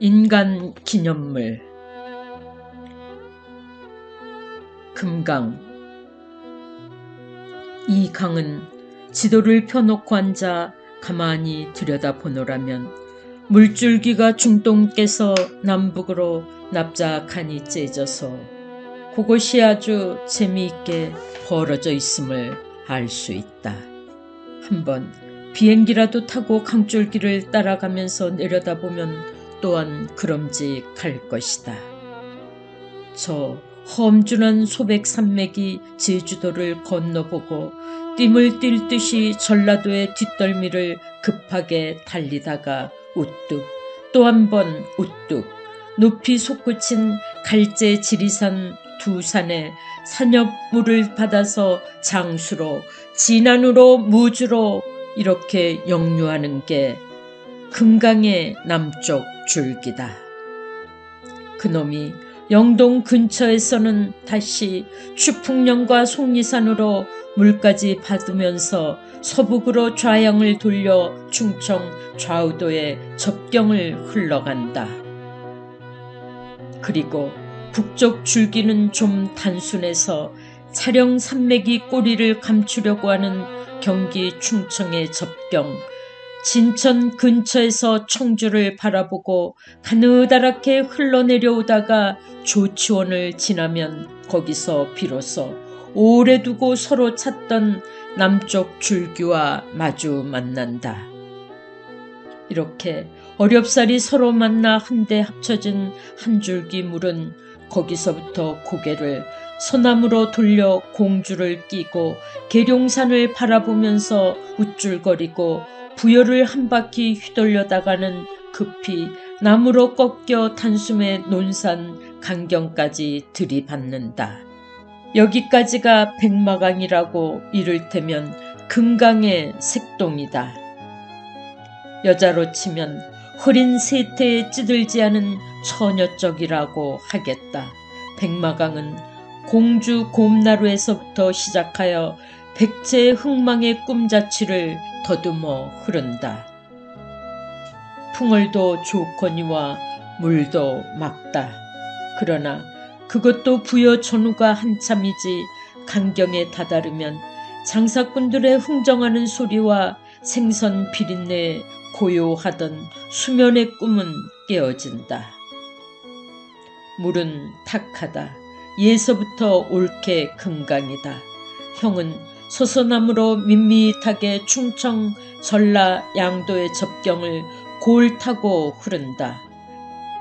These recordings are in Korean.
인간 기념물 금강. 이 강은 지도를 펴놓고 앉아 가만히 들여다보노라면 물줄기가 중동께서 남북으로 납작하니 째져서 그곳이 아주 재미있게 벌어져 있음을 알 수 있다. 한번 비행기라도 타고 강줄기를 따라가면서 내려다보면 또한 그럼직할 것이다. 저 험준한 소백 산맥이 제주도를 건너보고 띠물 뛸 듯이 전라도의 뒷덜미를 급하게 달리다가 우뚝 또 한 번 우뚝 높이 솟구친 갈제 지리산 두 산의 산엽물을 받아서 장수로 진안으로 무주로 이렇게 역류하는 게 금강의 남쪽 줄기다. 그놈이 영동 근처에서는 다시 추풍령과 속리산으로 물까지 받으면서 서북으로 좌양을 돌려 충청 좌우도의 접경을 흘러간다. 그리고 북쪽 줄기는 좀 단순해서 차령 산맥이 꼬리를 감추려고 하는 경기 충청의 접경, 진천 근처에서 청주를 바라보고 가느다랗게 흘러내려오다가 조치원을 지나면 거기서 비로소 오래 두고 서로 찾던 남쪽 줄기와 마주 만난다. 이렇게 어렵사리 서로 만나 한데 합쳐진 한 줄기 물은 거기서부터 고개를 서남으로 돌려 공주를 끼고 계룡산을 바라보면서 우쭐거리고 부여를 한 바퀴 휘돌려다가는 급히 나무로 꺾여 단숨에 논산 강경까지 들이받는다. 여기까지가 백마강이라고 이를테면 금강의 색동이다. 여자로 치면 흐린 세태에 찌들지 않은 처녀적이라고 하겠다. 백마강은 공주 곰나루에서부터 시작하여 백제의 흥망의 꿈자치를 더듬어 흐른다. 풍월도 좋거니와 물도 맑다. 그러나 그것도 부여 전후가 한참이지 강경에 다다르면 장사꾼들의 흥정하는 소리와 생선 비린내에 고요하던 수면의 꿈은 깨어진다. 물은 탁하다. 예서부터 옳게 금강이다. 형은 소서나무로 밋밋하게 충청, 전라, 양도의 접경을 골 타고 흐른다.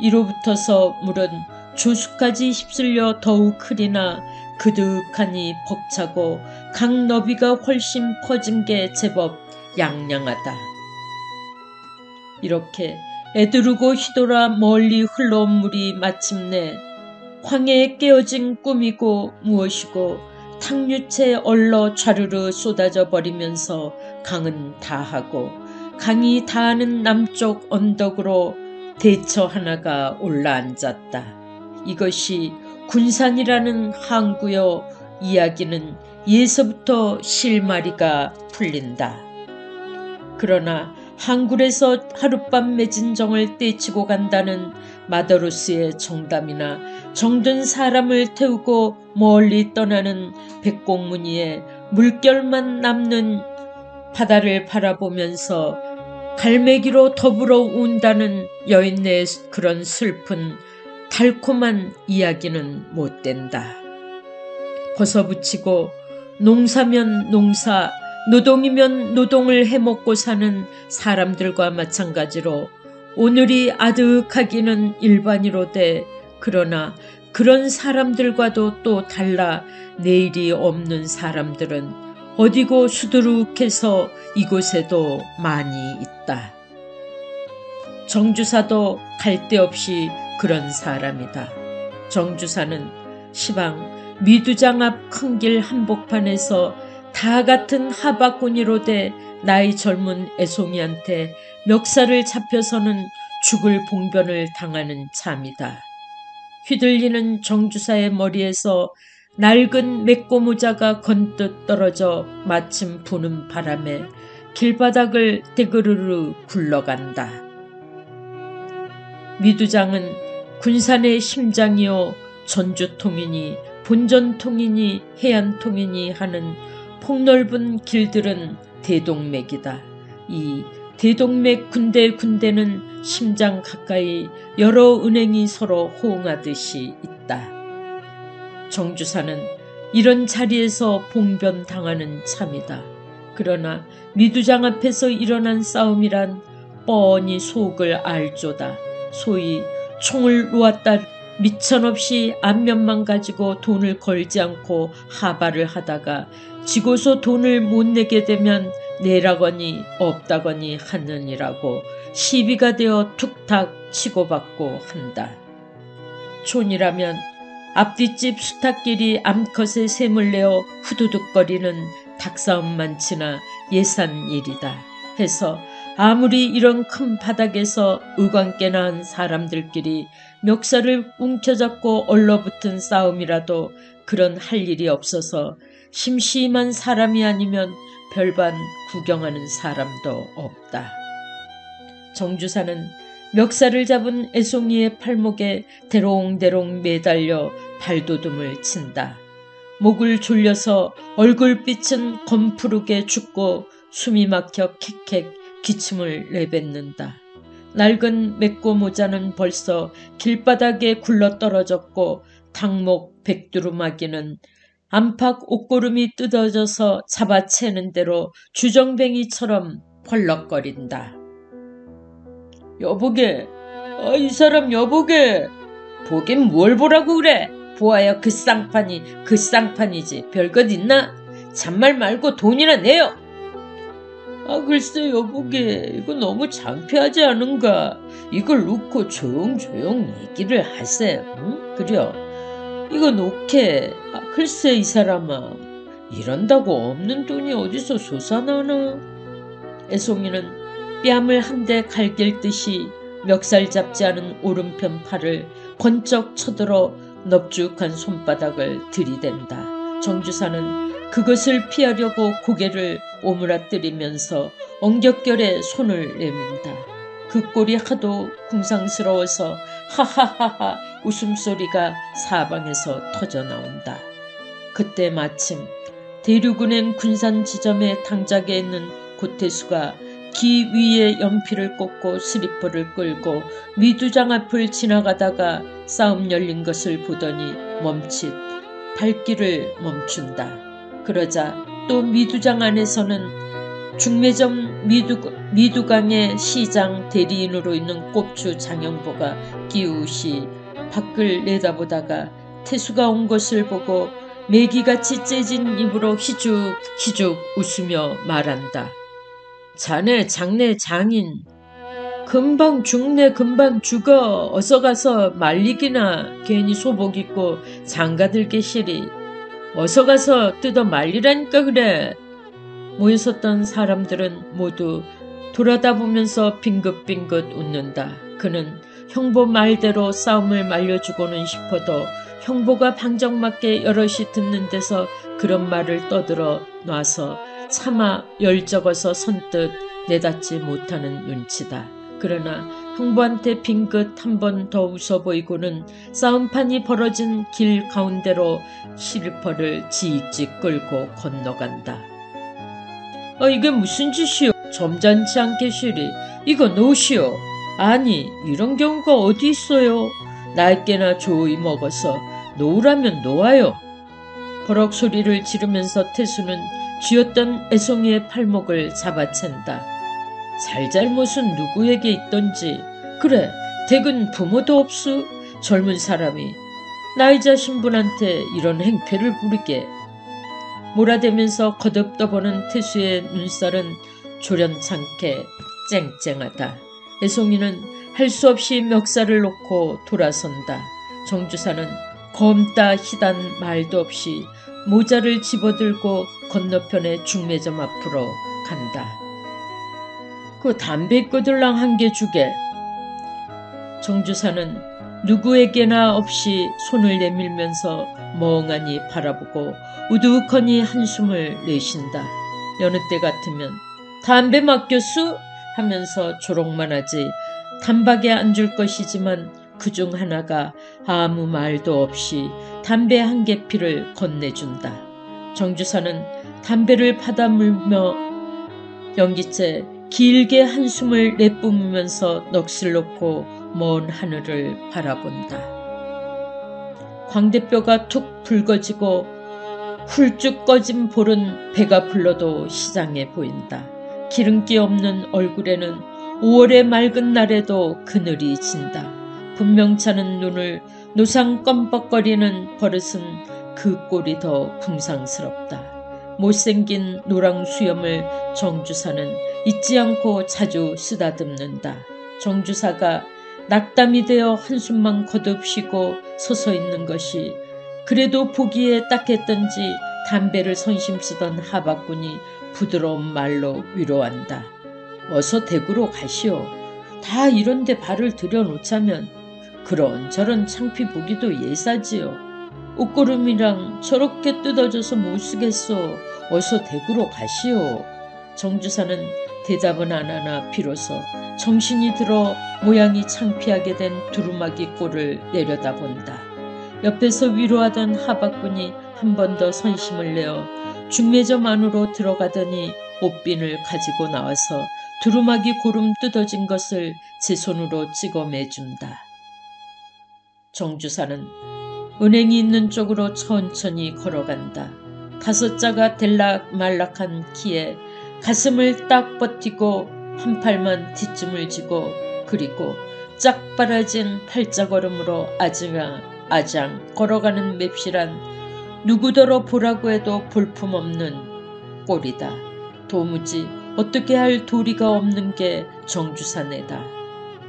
이로부터서 물은 조수까지 휩쓸려 더욱 흐리나 그득하니 벅차고 강 너비가 훨씬 퍼진 게 제법 양양하다. 이렇게 애두르고 휘돌아 멀리 흘러온 물이 마침내 황해에 깨어진 꿈이고 무엇이고 탕류채 얼러 좌르르 쏟아져 버리면서 강은 다하고 강이 다하는 남쪽 언덕으로 대처 하나가 올라앉았다. 이것이 군산이라는 항구요. 이야기는 예서부터 실마리가 풀린다. 그러나 항굴에서 하룻밤 맺은 정을 떼치고 간다는 마더루스의 정담이나 정든 사람을 태우고 멀리 떠나는 백곡무늬에 물결만 남는 바다를 바라보면서 갈매기로 더불어 운다는 여인네의 그런 슬픈 달콤한 이야기는 못 된다. 벗어붙이고 농사면 농사, 노동이면 노동을 해먹고 사는 사람들과 마찬가지로 오늘이 아득하기는 일반이로되 그러나 그런 사람들과도 또 달라 내일이 없는 사람들은 어디고 수두룩해서 이곳에도 많이 있다. 정주사도 갈 데 없이 그런 사람이다. 정주사는 시방 미두장 앞 큰 길 한복판에서 다 같은 하박꾼이로되 나이 젊은 애송이한테 멱살을 잡혀서는 죽을 봉변을 당하는 참이다. 휘둘리는 정주사의 머리에서 낡은 맥고 모자가 건뜻 떨어져 마침 부는 바람에 길바닥을 대그르르 굴러간다. 미두장은 군산의 심장이요 전주통이니 본전통이니 해안통이니 하는 폭넓은 길들은 대동맥이다. 이 대동맥 군데군데는 심장 가까이 여러 은행이 서로 호응하듯이 있다. 정주사는 이런 자리에서 봉변당하는 참이다. 그러나 미두장 앞에서 일어난 싸움이란 뻔히 속을 알조다. 소위 총을 놓았다 미천없이 안면만 가지고 돈을 걸지 않고 하바를 하다가 지고서 돈을 못 내게 되면 내라거니 없다거니 하느니라고 시비가 되어 툭탁 치고받고 한다. 촌이라면 앞뒷집 수탉끼리 암컷에 샘을 내어 후두둑거리는 닭싸움만 치나 예산일이다 해서 아무리 이런 큰 바닥에서 의관께나 한 사람들끼리 멱살을 움켜잡고 얼러붙은 싸움이라도 그런 할 일이 없어서 심심한 사람이 아니면 별반 구경하는 사람도 없다. 정주사는 멱살을 잡은 애송이의 팔목에 대롱대롱 매달려 발도둠을 친다. 목을 졸려서 얼굴빛은 검푸르게 죽고 숨이 막혀 캑캑 기침을 내뱉는다. 낡은 맥고 모자는 벌써 길바닥에 굴러떨어졌고 닭목 백두루마기는 안팎 옷고름이 뜯어져서 잡아채는 대로 주정뱅이처럼 펄럭거린다. 여보게, 이 사람 여보게, 보긴 뭘 보라고 그래. 보아야 그 쌍판이지. 별것 있나? 잔말 말고 돈이나 내요. 글쎄 여보게, 이거 너무 창피하지 않은가? 이걸 놓고 조용조용 얘기를 하세요. 응? 그려. 이거 놓게. 글쎄 이 사람아, 이런다고 없는 돈이 어디서 솟아나나? 애송이는 뺨을 한 대 갈길 듯이 멱살 잡지 않은 오른편 팔을 번쩍 쳐들어 넙죽한 손바닥을 들이댄다. 정주사는 그것을 피하려고 고개를 오므라뜨리면서 엉겹결에 손을 내민다. 그 꼴이 하도 궁상스러워서 하하하하 웃음소리가 사방에서 터져나온다. 그때 마침 대륙은행 군산 지점의 당작에 있는 고태수가 기 위에 연필을 꽂고 스리퍼를 끌고 미두장 앞을 지나가다가 싸움 열린 것을 보더니 멈칫 발길을 멈춘다. 그러자 또 미두장 안에서는 중매점 미두강의 시장 대리인으로 있는 꼽주 장영보가 끼우시 밖을 내다보다가 태수가 온 것을 보고 메기같이 째진 입으로 희죽희죽 웃으며 말한다. 자네 장내 장인, 금방 죽네 금방 죽어. 어서 가서 말리기나. 괜히 소복 입고 장가들 계시리. 어서 가서 뜯어 말리라니까 그래. 모여섰던 사람들은 모두 돌아다보면서 빙긋빙긋 웃는다. 그는 형보 말대로 싸움을 말려주고는 싶어도 형보가 방정맞게 여럿이 듣는 데서 그런 말을 떠들어 놔서 차마 열적어서 선뜻 내닫지 못하는 눈치다. 그러나 형부한테 빙긋 한 번 더 웃어 보이고는 싸움판이 벌어진 길 가운데로 실퍼를 지익직 끌고 건너간다. 이게 무슨 짓이오? 점잖지 않게 시리. 이거 놓으시오. 아니 이런 경우가 어디 있어요. 날개나 조이 먹어서 놓으라면 놓아요. 버럭 소리를 지르면서 태수는 쥐었던 애송이의 팔목을 잡아챈다. 잘잘못은 누구에게 있던지. 그래 댁은 부모도 없수. 젊은 사람이 나이자 신분한테 이런 행패를 부리게. 몰아대면서 거듭 떠보는 태수의 눈살은 조련찮게 쨍쨍하다. 애송이는 할 수 없이 멱살을 놓고 돌아선다. 정주사는 검다 희단 말도 없이 모자를 집어들고 건너편의 중매점 앞으로 간다. 그 담배 끄들랑 한 개 주게. 정주사는 누구에게나 없이 손을 내밀면서 멍하니 바라보고 우두커니 한숨을 내쉰다. 여느 때 같으면 담배 맡겼수? 하면서 조롱만 하지 단박에 안 줄 것이지만 그중 하나가 아무 말도 없이 담배 한 개피를 건네준다. 정주사는 담배를 받아 물며 연기째 길게 한숨을 내뿜으면서 넋을 놓고 먼 하늘을 바라본다. 광대뼈가 툭 붉어지고 훌쭉 꺼진 볼은 배가 불러도 시장해 보인다. 기름기 없는 얼굴에는 5월의 맑은 날에도 그늘이 진다. 분명찮은 눈을 노상 껌뻑거리는 버릇은 그 꼴이 더 궁상스럽다. 못생긴 노랑 수염을 정주사는 잊지 않고 자주 쓰다듬는다. 정주사가 낙담이 되어 한숨만 거듭 쉬고 서서 있는 것이 그래도 보기에 딱했던지 담배를 선심 쓰던 하박군이 부드러운 말로 위로한다. 어서 대구로 가시오. 다 이런데 발을 들여놓자면 그런저런 창피 보기도 예사지요. 옷고름이랑 저렇게 뜯어져서 못 쓰겠소. 어서 대구로 가시오. 정주사는 대답은 안 하나 비로소 정신이 들어 모양이 창피하게 된 두루마기 꼴을 내려다본다. 옆에서 위로하던 하박군이 한 번 더 선심을 내어 중매점 안으로 들어가더니 옷빈을 가지고 나와서 두루마기 고름 뜯어진 것을 제 손으로 찍어 매준다. 정주사는 은행이 있는 쪽으로 천천히 걸어간다. 5자가 들락말락한 키에 가슴을 딱 버티고 한 팔만 뒷짐을 지고 그리고 짝 빨아진 팔자걸음으로 아장 걸어가는 맵실한 누구더러 보라고 해도 볼품없는 꼴이다. 도무지 어떻게 할 도리가 없는 게 정주사네다.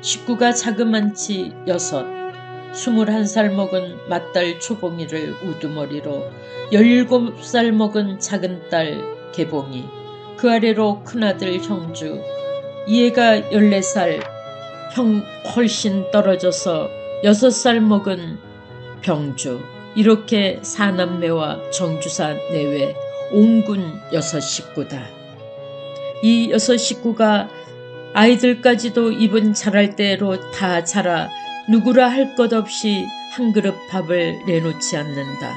식구가 자그만치 6, 21살 먹은 맏딸 초봉이를 우두머리로 17살 먹은 작은 딸 개봉이, 그 아래로 큰아들 형주, 이애가 14살, 형 훨씬 떨어져서 6살 먹은 병주, 이렇게 4남매와 정주사 내외 옹군 6식구다. 이 6식구가 아이들까지도 입은 자랄 대로 다 자라 누구라 할 것 없이 한 그릇 밥을 내놓지 않는다.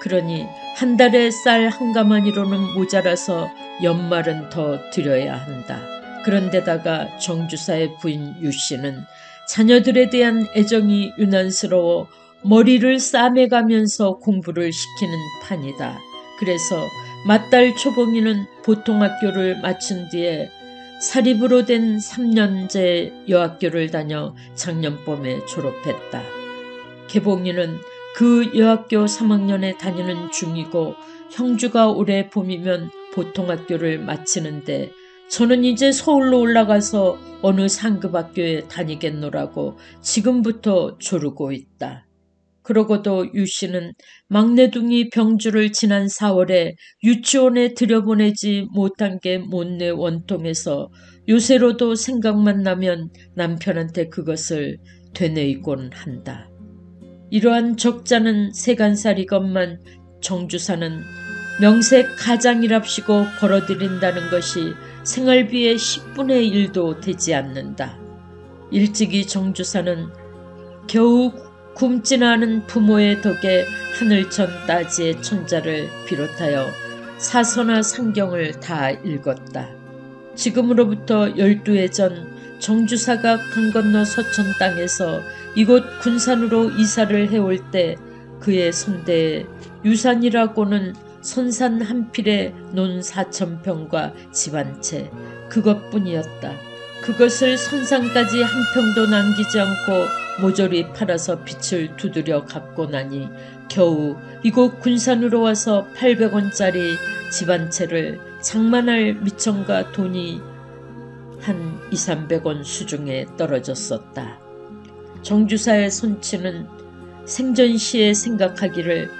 그러니 한 달에 쌀 한 가마니로는 모자라서 연말은 더 드려야 한다. 그런데다가 정주사의 부인 유씨는 자녀들에 대한 애정이 유난스러워 머리를 싸매가면서 공부를 시키는 판이다. 그래서 맏딸 초봉이는 보통학교를 마친 뒤에 사립으로 된 3년제 여학교를 다녀 작년 봄에 졸업했다. 개봉이는 그 여학교 3학년에 다니는 중이고 형주가 올해 봄이면 보통학교를 마치는데 저는 이제 서울로 올라가서 어느 상급학교에 다니겠노라고 지금부터 조르고 있다. 그러고도 유씨는 막내둥이 병주를 지난 4월에 유치원에 들여보내지 못한 게 못내 원통해서 요새로도 생각만 나면 남편한테 그것을 되뇌이곤 한다. 이러한 적잖은 세간살이건만 정주사는 명색 가장이랍시고 벌어들인다는 것이 생활비의 10분의 1도 되지 않는다. 일찍이 정주사는 겨우 굶지나 않은 부모의 덕에 하늘천 따지의 천자를 비롯하여 사서나 상경을 다 읽었다. 지금으로부터 12해 전 정주사가 강 건너 서천 땅에서 이곳 군산으로 이사를 해올 때 그의 손대에 유산이라고는 선산 한 필에 논 4,000평과 집 한 채, 그것뿐이었다. 그것을 선산까지 한 평도 남기지 않고 모조리 팔아서 빚을 두드려 갚고 나니 겨우 이곳 군산으로 와서 800원짜리 집 한 채를 장만할 미천가 돈이 한 200~300원 수중에 떨어졌었다. 정주사의 손치는 생전시에 생각하기를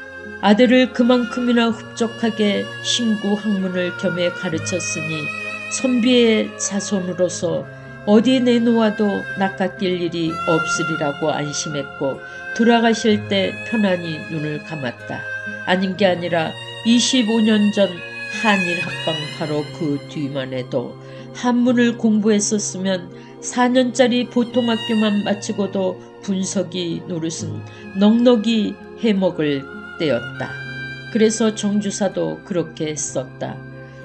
아들을 그만큼이나 흡족하게 신구 학문을 겸해 가르쳤으니 선비의 자손으로서 어디 내놓아도 낚아낄 일이 없으리라고 안심했고 돌아가실 때 편안히 눈을 감았다. 아닌 게 아니라 25년 전 한일 합방 바로 그 뒤만 해도 한문을 공부했었으면 4년짜리 보통학교만 마치고도 분석이 노릇은 넉넉히 해먹을 때였다. 그래서 정주사도 그렇게 했었다.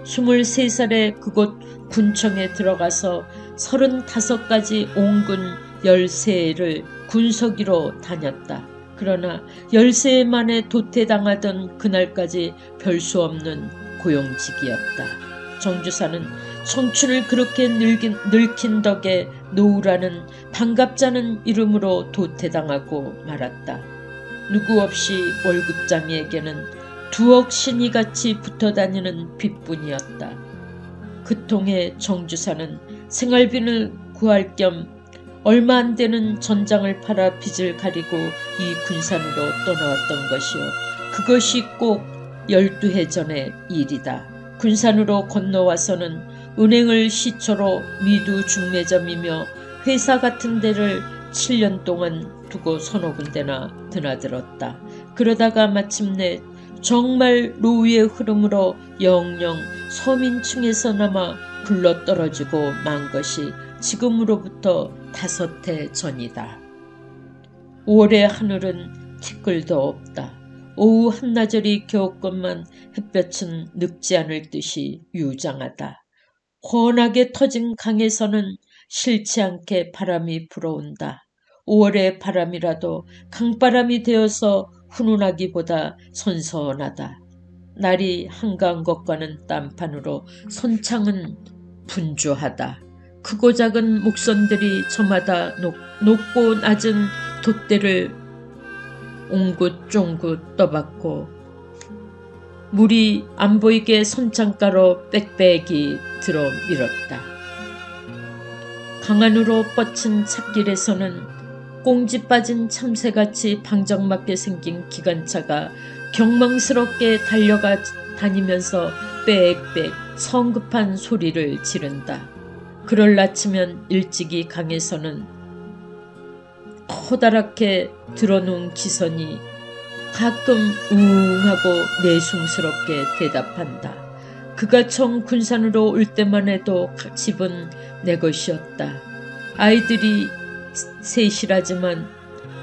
23살에 그곳 군청에 들어가서 35가지 옹군 13회를 군서기로 다녔다. 그러나 13회 도태당하던 그날까지 별 수 없는 고용직이었다. 정주사는 청춘을 그렇게 늙힌 덕에 노우라는 반갑자는 이름으로 도태당하고 말았다. 누구 없이 월급장이에게는 2억 신이같이 붙어다니는 빚뿐이었다. 그 통에 정주사는 생활비를 구할 겸 얼마 안 되는 전장을 팔아 빚을 가리고 이 군산으로 떠나왔던 것이요. 그것이 꼭 12해 전의 일이다. 군산으로 건너와서는 은행을 시초로 미두 중매점이며 회사 같은 데를 7년 동안 두고 서너 군데나 드나들었다. 그러다가 마침내 정말 노후의 흐름으로 영영 서민층에서나마 굴러떨어지고 만 것이 지금으로부터 5해 전이다. 5월의 하늘은 티끌도 없다. 오후 한나절이 겨웠건만 햇볕은 늙지 않을 듯이 유장하다. 환하게 터진 강에서는 싫지 않게 바람이 불어온다. 5월의 바람이라도 강바람이 되어서 훈훈하기보다 선선하다. 날이 한가한 것과는 딴판으로 선창은 분주하다. 크고 작은 목선들이 저마다 높고 낮은 돛대를 옹긋쫑긋 떠받고 물이 안 보이게 선창가로 빽빽이 들어 밀었다. 강안으로 뻗친 찻길에서는 꽁지 빠진 참새같이 방정맞게 생긴 기관차가 경망스럽게 달려가 다니면서 빽빽 성급한 소리를 지른다. 그럴 아침면 일찍이 강에서는 커다랗게 들어놓은 기선이 가끔 우웅하고 내숭스럽게 대답한다. 그가 청 군산으로 올 때만 해도 집은 내 것이었다. 아이들이 셋이라지만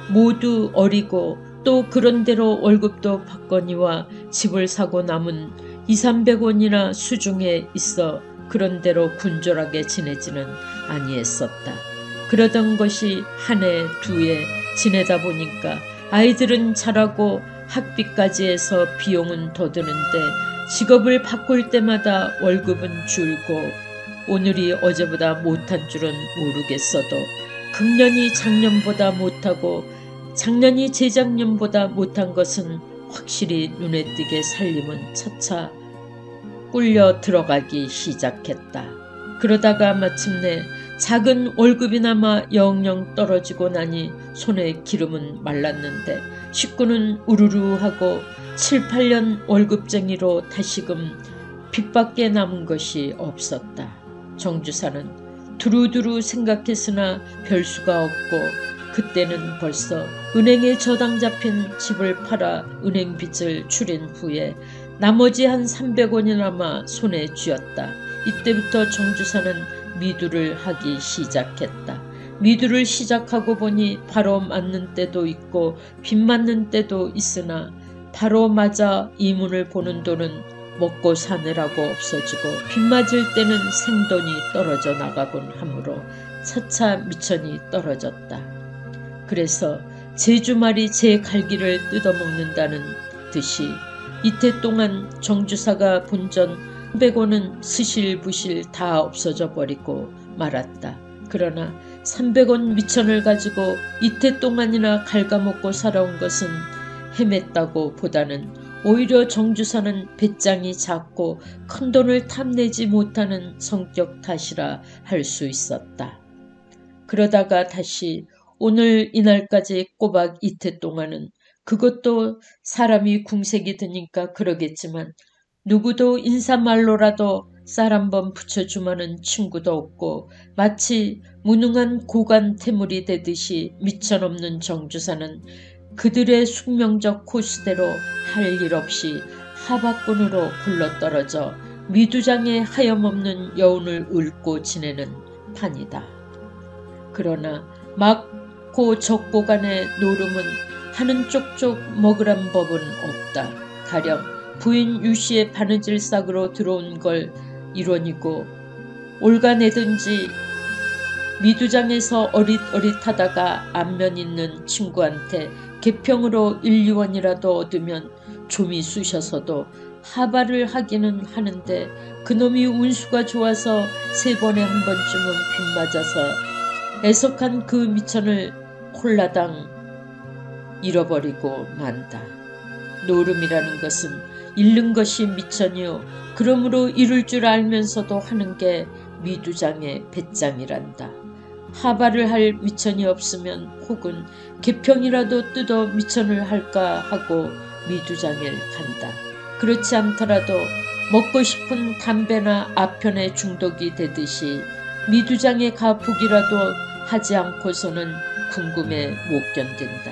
모두 어리고 또 그런대로 월급도 받거니와 집을 사고 남은 200~300원이나 수중에 있어 그런대로 군졸하게 지내지는 아니했었다. 그러던 것이 한 해, 2해 지내다 보니까 아이들은 자라고 학비까지 해서 비용은 더 드는데 직업을 바꿀 때마다 월급은 줄고 오늘이 어제보다 못한 줄은 모르겠어도 금년이 작년보다 못하고 작년이 재작년보다 못한 것은 확실히 눈에 띄게 살림은 차차 꿀려 들어가기 시작했다. 그러다가 마침내 작은 월급이나마 영영 떨어지고 나니 손에 기름은 말랐는데 식구는 우르르하고 7~8년 월급쟁이로 다시금 빚밖에 남은 것이 없었다. 정주사는 두루두루 생각했으나 별수가 없고 그때는 벌써 은행에 저당 잡힌 집을 팔아 은행 빚을 줄인 후에 나머지 한 300원이나마 손에 쥐었다. 이때부터 정주사는 미두를 하기 시작했다. 미두를 시작하고 보니 바로 맞는 때도 있고 빚 맞는 때도 있으나 바로 맞아 이문을 보는 돈은 먹고 사느라고 없어지고 빚 맞을 때는 생돈이 떨어져 나가곤 하므로 차차 미천이 떨어졌다. 그래서 제주말이 제 갈기를 뜯어먹는다는 듯이 이태 동안 정주사가 본전 300원은 스실부실 다 없어져 버리고 말았다. 그러나 300원 미천을 가지고 이태 동안이나 갉아먹고 살아온 것은 헤맸다고 보다는 오히려 정주사는 배짱이 작고 큰돈을 탐내지 못하는 성격 탓이라 할 수 있었다. 그러다가 다시 오늘 이날까지 꼬박 이태 동안은 그것도 사람이 궁색이 드니까 그러겠지만 누구도 인사말로라도 쌀 한 번 붙여주마는 친구도 없고 마치 무능한 고관 태물이 되듯이 미천없는 정주사는 그들의 숙명적 코스대로 할 일 없이 하박군으로 굴러떨어져 미두장의 하염없는 여운을 읊고 지내는 판이다. 그러나 막고 적고 간의 노름은 하는 쪽쪽 먹으란 법은 없다. 가령 부인 유씨의 바느질 싹으로 들어온 걸 일원이고 올가내든지 미두장에서 어릿어릿하다가 안면 있는 친구한테 개평으로 1, 2원이라도 얻으면 좀이 쑤셔서도 하바를 하기는 하는데 그놈이 운수가 좋아서 3번에 한 번쯤은 빗맞아서 애석한 그 미천을 홀라당 잃어버리고 만다. 노름이라는 것은 잃는 것이 미천이요 그러므로 잃을 줄 알면서도 하는 게 미두장의 배짱이란다. 하바를 할 미천이 없으면 혹은 개평이라도 뜯어 미천을 할까 하고 미두장을 간다. 그렇지 않더라도 먹고 싶은 담배나 아편에 중독이 되듯이 미두장에 가북이라도 하지 않고서는 궁금해 못 견딘다.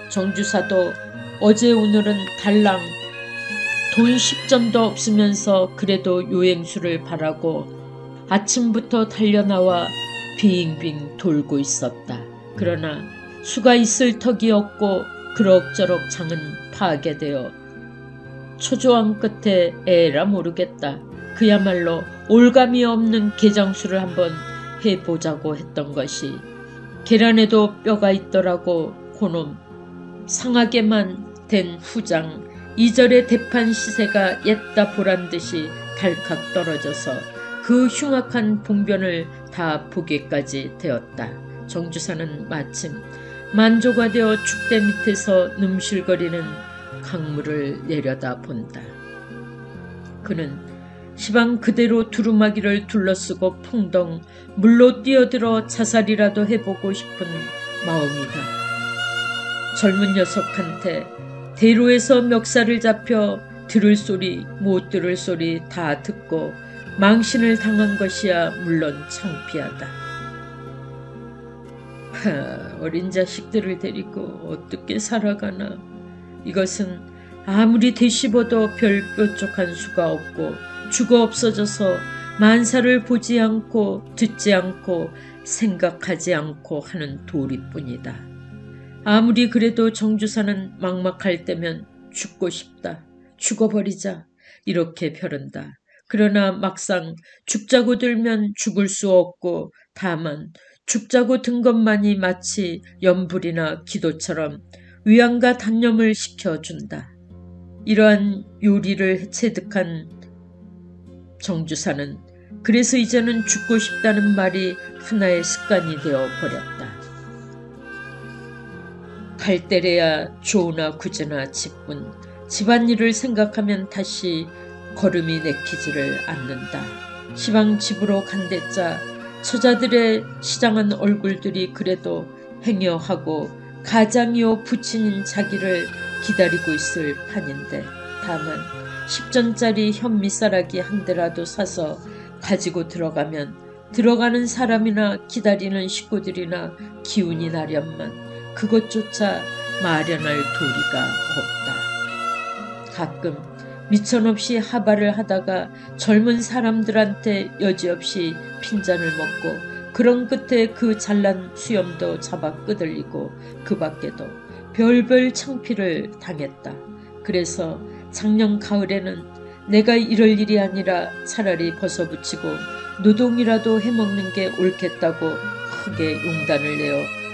정주사도 어제 오늘은 달랑 돈 10전도 없으면서 그래도 요행수를 바라고 아침부터 달려나와 빙빙 돌고 있었다. 그러나 수가 있을 턱이 없고 그럭저럭 장은 파괴되어 초조한 끝에 에라 모르겠다. 그야말로 올감이 없는 개장수를 한번 해보자고 했던 것이 계란에도 뼈가 있더라고. 고놈 상하게만 된 후장 2절의 대판 시세가 옛다 보란듯이 달칵 떨어져서 그 흉악한 봉변을 다 보기까지 되었다. 정주사는 마침 만조가 되어 축대 밑에서 num실거리는 강물을 내려다 본다. 그는 시방 그대로 두루마기를 둘러쓰고 풍덩 물로 뛰어들어 자살이라도 해보고 싶은 마음이다. 젊은 녀석한테 대로에서 멱살을 잡혀 들을 소리 못 들을 소리 다 듣고 망신을 당한 것이야 물론 창피하다. 어린 자식들을 데리고 어떻게 살아가나. 이것은 아무리 되씹어도 별 뾰족한 수가 없고 죽어 없어져서 만사를 보지 않고 듣지 않고 생각하지 않고 하는 도리뿐이다. 아무리 그래도 정주사는 막막할 때면 죽고 싶다. 죽어버리자. 이렇게 벼른다. 그러나 막상 죽자고 들면 죽을 수 없고 다만 죽자고 든 것만이 마치 염불이나 기도처럼 위안과 단념을 시켜준다. 이러한 요리를 체득한 정주사는 그래서 이제는 죽고 싶다는 말이 하나의 습관이 되어 버렸다. 갈대래야 조나 구제나 집분 집안일을 생각하면 다시 걸음이 내키지를 않는다. 시방 집으로 간대자 처자들의 시장한 얼굴들이 그래도 행여하고 가장이요 부친인 자기를 기다리고 있을 판인데 다만 10전짜리 현미싸라기 한 대라도 사서 가지고 들어가면 들어가는 사람이나 기다리는 식구들이나 기운이 나련만 그것조차 마련할 도리가 없다. 가끔 미천없이 하바를 하다가 젊은 사람들한테 여지없이 핀잔을 먹고 그런 끝에 그 잘난 수염도 잡아 끄들리고 그 밖에도 별별 창피를 당했다. 그래서 작년 가을에는 내가 이럴 일이 아니라 차라리 벗어붙이고 노동이라도 해먹는 게 옳겠다고 크게 용단을 내어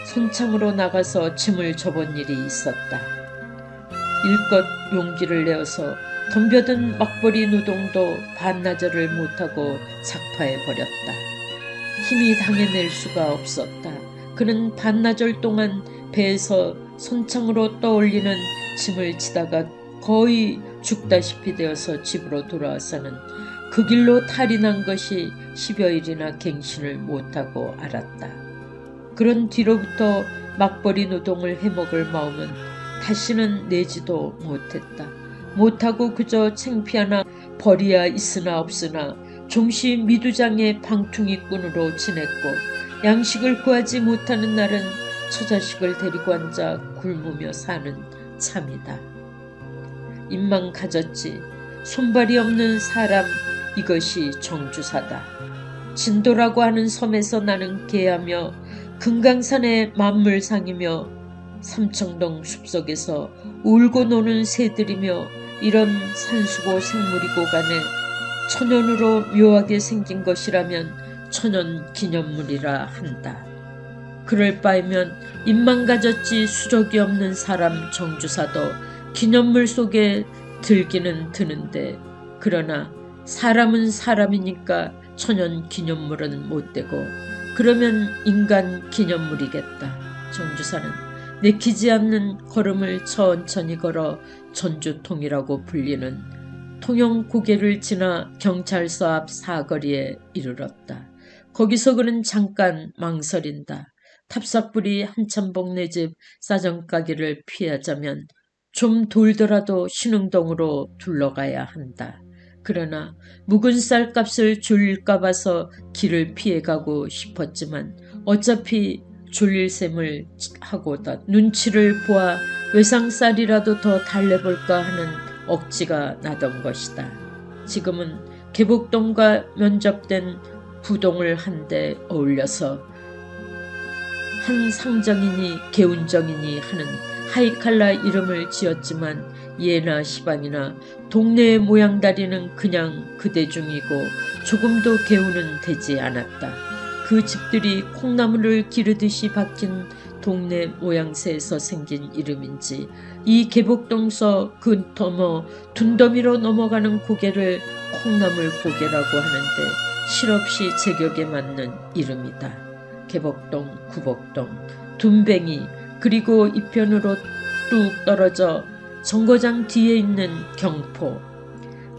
손창으로 나가서 짐을 접은 일이 있었다. 일껏 용기를 내어서 덤벼든 막벌이 노동도 반나절을 못하고 작파해버렸다. 힘이 당해낼 수가 없었다. 그는 반나절 동안 배에서 손창으로 떠올리는 짐을 치다가 거의 죽다시피 되어서 집으로 돌아와서는 그 길로 탈이 난 것이 10여일이나 갱신을 못하고 알았다. 그런 뒤로부터 막벌이 노동을 해먹을 마음은 다시는 내지도 못했다. 못하고 그저 창피하나 벌이야 있으나 없으나 종시 미두장의 방퉁이꾼으로 지냈고 양식을 구하지 못하는 날은 처자식을 데리고 앉아 굶으며 사는 참이다. 입만 가졌지 손발이 없는 사람, 이것이 정주사다. 진도라고 하는 섬에서 나는 개하며 금강산의 만물상이며 삼청동 숲속에서 울고 노는 새들이며 이런 산수고 생물이고 간에 천연으로 묘하게 생긴 것이라면 천연 기념물이라 한다. 그럴 바에면 입만 가졌지 수족이 없는 사람 정주사도 기념물 속에 들기는 드는데, 그러나 사람은 사람이니까 천연 기념물은 못 되고 그러면 인간 기념물이겠다. 정주사는 내키지 않는 걸음을 천천히 걸어 전주통이라고 불리는 통영 고개를 지나 경찰서 앞 사거리에 이르렀다. 거기서 그는 잠깐 망설인다. 탑삭불이 한참봉네 집 싸정가게를 피하자면 좀 돌더라도 신흥동으로 둘러가야 한다. 그러나 묵은 쌀값을 줄일까 봐서 길을 피해가고 싶었지만 어차피 졸릴 셈을 하고다 눈치를 보아 외상쌀이라도 더 달래볼까 하는 억지가 나던 것이다. 지금은 계복동과 면접된 부동을 한데 어울려서 한 상정이니 개운정이니 하는 하이칼라 이름을 지었지만 예나 시방이나 동네의 모양다리는 그냥 그대 중이고 조금도 개운은 되지 않았다. 그 집들이 콩나물을 기르듯이 박힌 동네 모양새에서 생긴 이름인지 이 계복동서 그 너머 둔더미로 넘어가는 고개를 콩나물 고개라고 하는데 실없이 제격에 맞는 이름이다. 계복동, 구복동, 둔뱅이, 그리고 이편으로 뚝 떨어져 정거장 뒤에 있는 경포.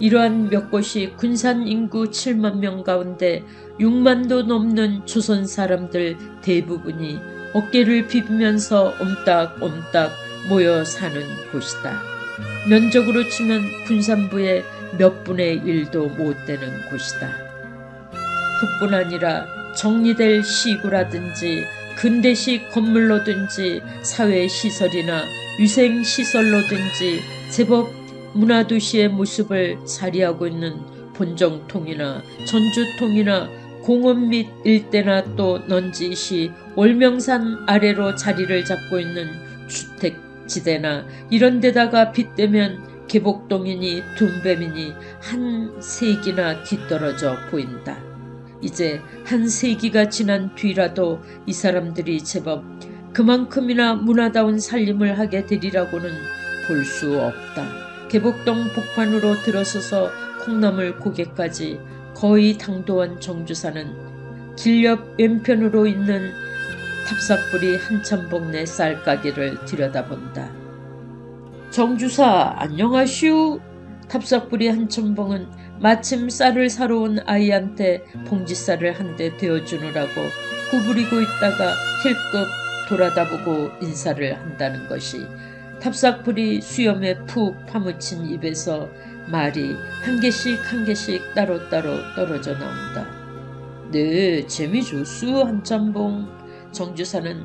이러한 몇 곳이 군산 인구 7만 명 가운데 6만도 넘는 조선 사람들 대부분이 어깨를 비비면서 옴딱옴딱 모여 사는 곳이다. 면적으로 치면 군산부의 몇 분의 1도 못 되는 곳이다. 그뿐 아니라 정리될 시구라든지 근대식 건물로든지 사회시설이나 위생시설로든지 제법 문화도시의 모습을 자리하고 있는 본정통이나 전주통이나 공원 밑 일대나 또 넌지시 월명산 아래로 자리를 잡고 있는 주택지대나 이런 데다가 빗대면 계복동이니 둔뱀이니 한 세기나 뒤떨어져 보인다. 이제 한 세기가 지난 뒤라도 이 사람들이 제법 그만큼이나 문화다운 살림을 하게 되리라고는 볼 수 없다. 계복동 복판으로 들어서서 콩나물 고개까지 거의 당도한 정주사는 길 옆 왼편으로 있는 탑삭불이 한참봉네 쌀가게를 들여다본다. 정주사 안녕하시오. 탑삭불이 한참봉은 마침 쌀을 사러 온 아이한테 봉지쌀을 한 대 데워주느라고 구부리고 있다가 힐끗 돌아다보고 인사를 한다는 것이 탑삭불이 수염에 푹 파묻힌 입에서 말이 한 개씩 한 개씩 따로따로 떨어져 나온다. 네, 재미좋수 한참봉. 정주사는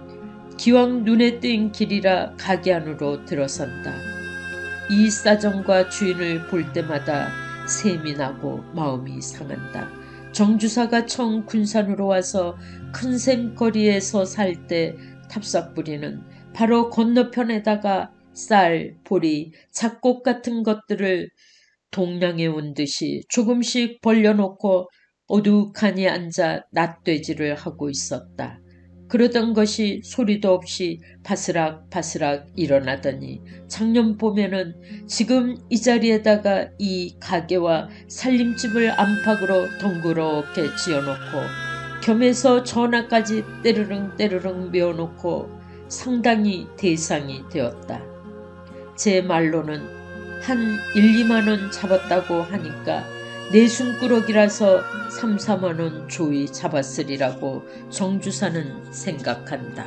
기왕 눈에 띈 길이라 가게 안으로 들어선다. 이 싸정과 주인을 볼 때마다 샘이 나고 마음이 상한다. 정주사가 처음 군산으로 와서 큰 샘거리에서 살 때 탑삭부리는 바로 건너편에다가 쌀, 보리, 잡곡 같은 것들을 동량해 온 듯이 조금씩 벌려놓고 어둑하니 앉아 낫돼지를 하고 있었다. 그러던 것이 소리도 없이 바스락바스락 일어나더니 작년 봄에는 지금 이 자리에다가 이 가게와 살림집을 안팎으로 덩그렇게 지어놓고 겸해서 전화까지 때르릉 메어놓고 상당히 대상이 되었다. 제 말로는 한 1, 2만원 잡았다고 하니까 내 숨꾸러기라서 3, 4만원 조이 잡았으리라고 정주사는 생각한다.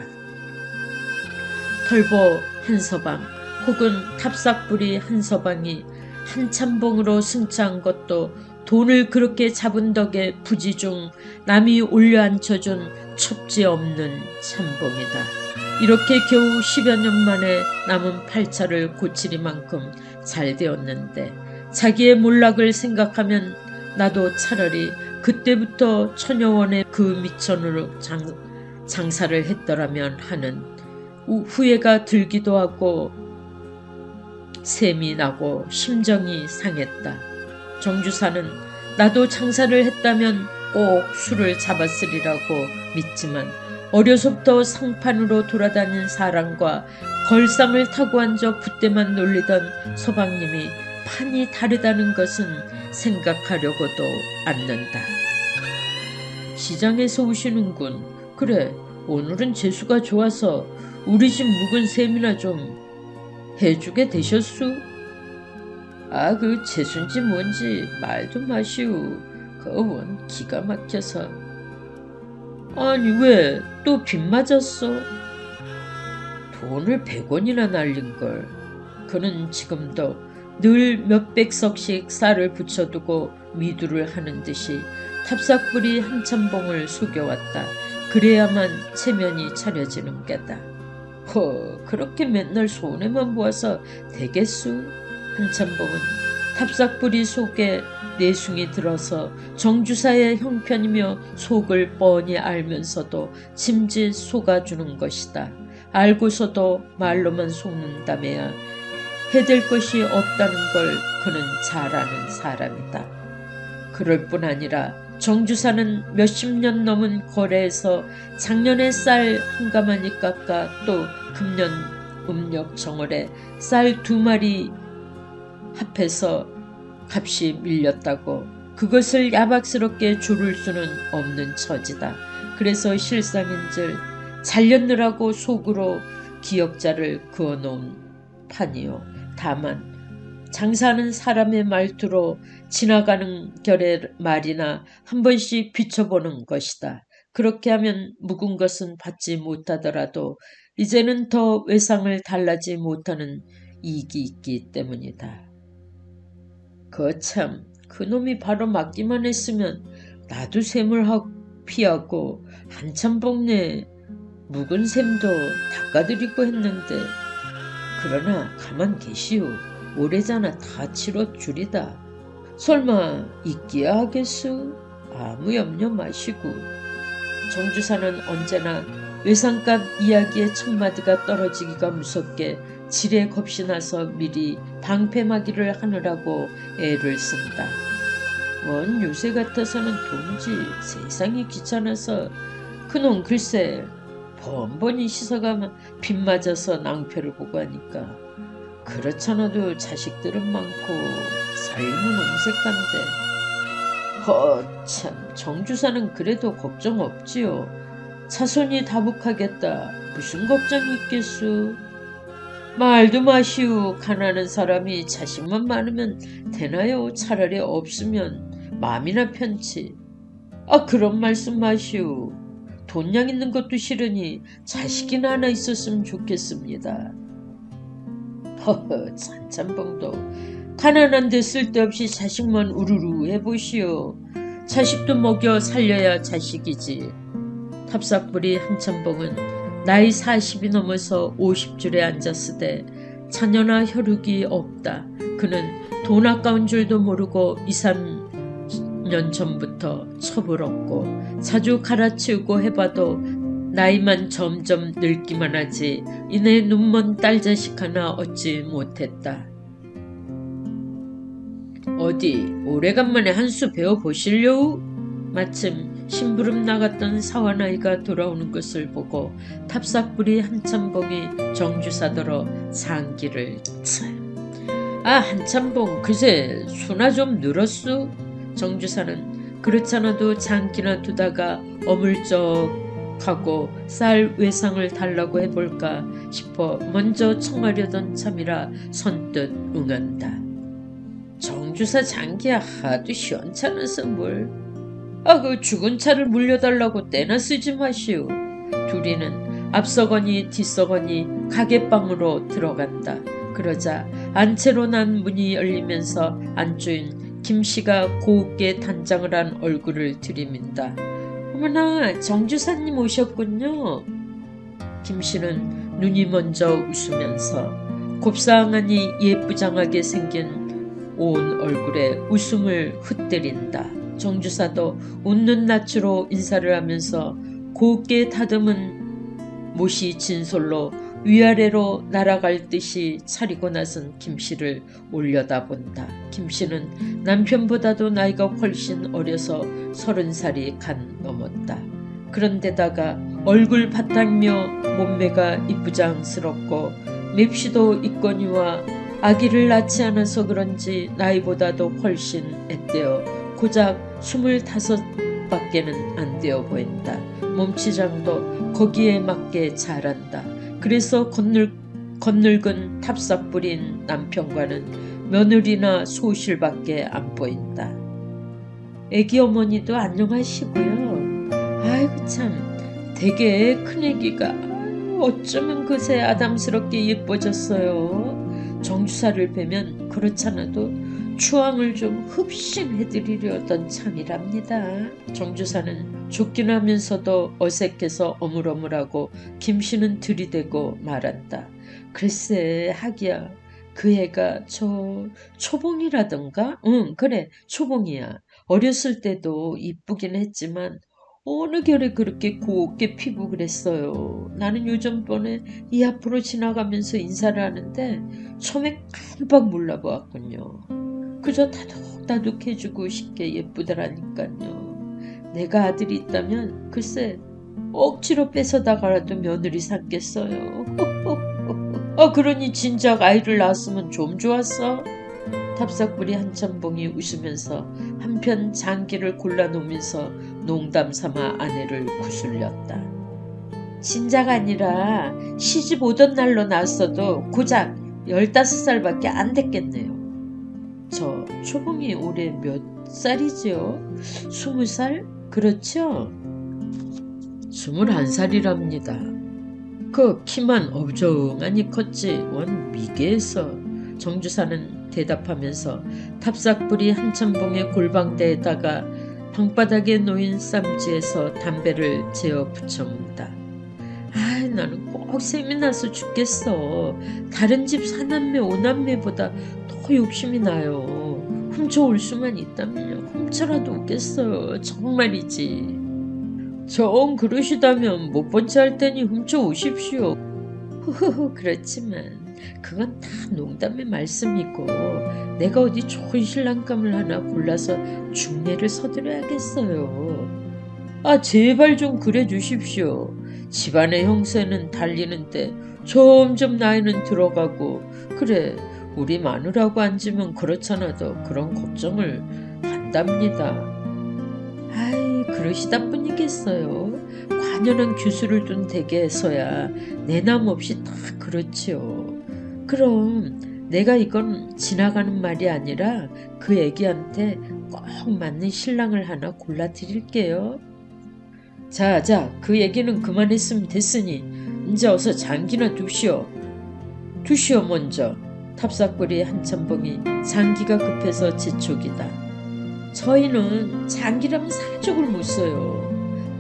털보 한 서방 혹은 탑삭불이 한 서방이 한참봉으로 승차한 것도 돈을 그렇게 잡은 덕에 부지 중 남이 올려 앉혀준 첩지 없는 참봉이다. 이렇게 겨우 10여 년 만에 남은 팔자를 고치리만큼 잘 되었는데 자기의 몰락을 생각하면 나도 차라리 그때부터 천여원의 그 미천으로 장사를 했더라면 하는 후회가 들기도 하고 셈이 나고 심정이 상했다. 정주사는 나도 장사를 했다면 꼭 술을 잡았으리라고 믿지만 어려서부터 상판으로 돌아다닌 사람과 걸상을 타고 앉아 붓대만 놀리던 서방님이 판이 다르다는 것은 생각하려고도 않는다. 시장에서 오시는군. 그래, 오늘은 재수가 좋아서 우리 집 묵은 셈이나 좀 해주게 되셨수? 아, 그 재수인지 뭔지 말도 마시오. 그 원 기가 막혀서. 아니 왜 또 빚 맞았어? 돈을 100원이나 날린걸. 그는 지금도 늘 몇백석씩 쌀을 붙여두고 미두를 하는 듯이 탑삭불이 한참봉을 속여왔다. 그래야만 체면이 차려지는 게다. 그렇게 맨날 손해만 보아서 되겠수? 한참봉은 탑삭불이 속에 내숭이 들어서 정주사의 형편이며 속을 뻔히 알면서도 짐짓 속아주는 것이다. 알고서도 말로만 속는다며야 해댈 것이 없다는 걸 그는 잘 아는 사람이다. 그럴 뿐 아니라 정주사는 몇십 년 넘은 거래에서 작년에 쌀 한 가마니 깎아 또 금년 음력 정월에 쌀 2마리 합해서 값이 밀렸다고 그것을 야박스럽게 조를 수는 없는 처지다. 그래서 실상인즉 잘렸느라고 속으로 기역자를 그어놓은 판이요. 다만 장사하는 사람의 말투로 지나가는 결의 말이나 한 번씩 비춰보는 것이다. 그렇게 하면 묵은 것은 받지 못하더라도 이제는 더 외상을 달라지 못하는 이익이 있기 때문이다. 거참 그놈이 바로 맞기만 했으면 나도 셈을 피하고 한참봉 내 묵은 셈도 닦아드리고 했는데 그러나 가만 계시오. 오래잖아 다 치러주리다. 설마 있기야 하겠수? 아무 염려 마시고. 정주사는 언제나 외상값 이야기의 첫마디가 떨어지기가 무섭게 지레 겁이 나서 미리 방패막이를 하느라고 애를 쓴다. 원 요새 같아서는 도무지 세상이 귀찮아서 그놈 글쎄 번번이 씻어가면 빗 맞아서 낭패를 보고 하니까 그렇잖아도 자식들은 많고 삶은 옹색한데 참 정주사는 그래도 걱정 없지요. 자손이 다복하겠다. 무슨 걱정이 있겠수. 말도 마시오. 가난한 사람이 자식만 많으면 되나요? 차라리 없으면 마음이나 편치. 그런 말씀 마시오. 돈량 있는 것도 싫으니 자식이나 하나 있었으면 좋겠습니다. 찬참봉도 가난한데 쓸데없이 자식만 우르르 해보시오. 자식도 먹여 살려야 자식이지. 탑삭불이 한참봉은 나이 40이 넘어서 50줄에 앉았으되 자녀나 혈육이 없다. 그는 돈 아까운 줄도 모르고 2, 3년 전부터 첩을 얻고 자주 갈아치우고 해봐도 나이만 점점 늙기만 하지 이내 눈먼 딸자식 하나 얻지 못했다. 어디 오래간만에 한 수 배워보실려우? 마침 심부름 나갔던 사완아이가 돌아오는 것을 보고 탑삭불이 한참봉이 정주사더러 상기를 한참봉 글쎄 수나 좀 늘었수? 정주사는 그렇잖아도 장기나 두다가 어물쩍하고 쌀 외상을 달라고 해볼까 싶어 먼저 청하려던 참이라 선뜻 응한다. 정주사 장기야 하도 시원찮아서 뭘. 그 죽은 차를 물려달라고 떼나 쓰지 마시오. 둘이는 앞서거니 뒤서거니 가게방으로 들어간다. 그러자 안채로 난 문이 열리면서 안주인 김씨가 고우게 단장을 한 얼굴을 들이민다. 어머나, 정주사님 오셨군요. 김씨는 눈이 먼저 웃으면서 곱상하니 예쁘장하게 생긴 온 얼굴에 웃음을 흩뜨린다. 정주사도 웃는 낯으로 인사를 하면서 곱게 다듬은 못이 진솔로 위아래로 날아갈 듯이 차리고 나선 김씨를 올려다본다. 김씨는 남편보다도 나이가 훨씬 어려서 30살이 간 넘었다. 그런데다가 얼굴 바탕며 몸매가 이쁘장스럽고 맵시도 있거니와 아기를 낳지 않아서 그런지 나이보다도 훨씬 앳되어 고작 25밖에는 안 되어 보인다. 몸치장도 거기에 맞게 잘한다. 그래서 건늙은 탑삭 부린 남편과는 며느리나 소실밖에 안 보인다. 애기 어머니도 안녕하시고요. 아이고 참, 되게 큰애기가 어쩌면 그새 아담스럽게 예뻐졌어요. 정주사를 뵈면 그렇잖아도 추앙을 좀 흡심해드리려던 참이랍니다. 정주사는 좋긴 하면서도 어색해서 어물어물하고 김씨는 들이대고 말한다. 글쎄 하기야 그 애가 초봉이라던가? 응 그래 초봉이야. 어렸을 때도 이쁘긴 했지만 어느 결에 그렇게 곱게 피고 그랬어요. 나는 요즘번에 이 앞으로 지나가면서 인사를 하는데 처음에 깜빡 몰라보았군요. 그저 다독다독 해주고 싶게 예쁘더라니까요. 내가 아들이 있다면 글쎄 억지로 뺏어다가라도 며느리 삼겠어요. 그러니 진작 아이를 낳았으면 좀 좋았어. 탑삭부리 한참봉이 웃으면서 한편 장기를 골라놓으면서 농담삼아 아내를 구슬렸다. 진작 아니라 시집 오던 날로 낳았어도 고작 15살밖에 안 됐겠네요. 저 초봉이 올해 몇 살이죠? 20살? 그렇죠? 21살이랍니다. 그 키만 어정하니 컸지 원 미개해서. 정주사는 대답하면서 탑삭불이 한참봉의 골방대에다가 방바닥에 놓인 쌈지에서 담배를 재어 붙여문다. 아이 나는 꼭 셈이 나서 죽겠어. 다른 집 사남매 오남매보다 더 욕심이 나요. 훔쳐올 수만 있다면요 훔쳐라도 오겠어요. 정말이지. 정 그러시다면 못 본 채 할 테니 훔쳐오십시오. 후후후 그렇지만 그건 다 농담의 말씀이고 내가 어디 좋은 신랑감을 하나 골라서 중례를 서드려야겠어요. 아 제발 좀 그래 주십시오. 집안의 형세는 달리는데 점점 나이는 들어가고 그래 우리 마누라고 앉으면 그렇잖아도 그런 걱정을 한답니다. 아이 그러시다 뿐이겠어요. 관연한 규수를 둔 댁에서야 내남 없이 다 그렇지요. 그럼 내가 이건 지나가는 말이 아니라 그 애기한테 꼭 맞는 신랑을 하나 골라 드릴게요. 자, 그 얘기는 그만했으면 됐으니 이제 어서 장기나 두시오. 두시오 먼저. 탑삭거리의 한참봉이 장기가 급해서 재촉이다. 저희는 장기라면 사족을 못 써요.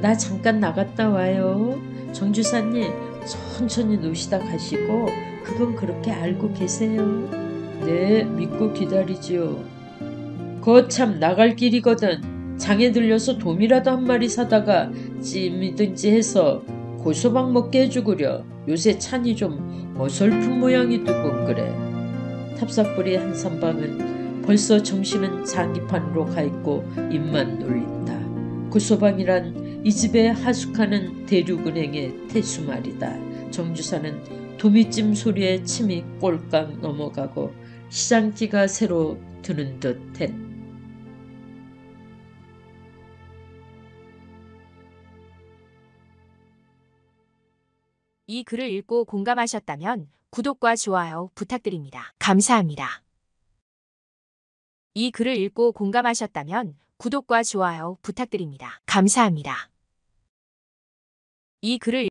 나 잠깐 나갔다 와요. 정주사님 천천히 노시다 가시고 그건 그렇게 알고 계세요. 네 믿고 기다리지요. 거참 나갈 길이거든. 장에 들려서 돔이라도 한 마리 사다가 찜이든지 해서 고소박 먹게 해주구려. 요새 찬이 좀 어설픈 모양이더군 그래. 탑삭불이 한삼방은 벌써 정신은 장기판으로 가있고 입만 놀린다. 고소방이란 이 집에 하숙하는 대륙은행의 태수말이다. 정주사는 도미찜 소리에 침이 꼴깍 넘어가고 시장기가 새로 드는 듯 했다. 이 글을 읽고 공감하셨다면 구독과 좋아요 부탁드립니다. 감사합니다. 이 글을 읽고 공감하셨다면 구독과 좋아요 부탁드립니다. 감사합니다. 이 글을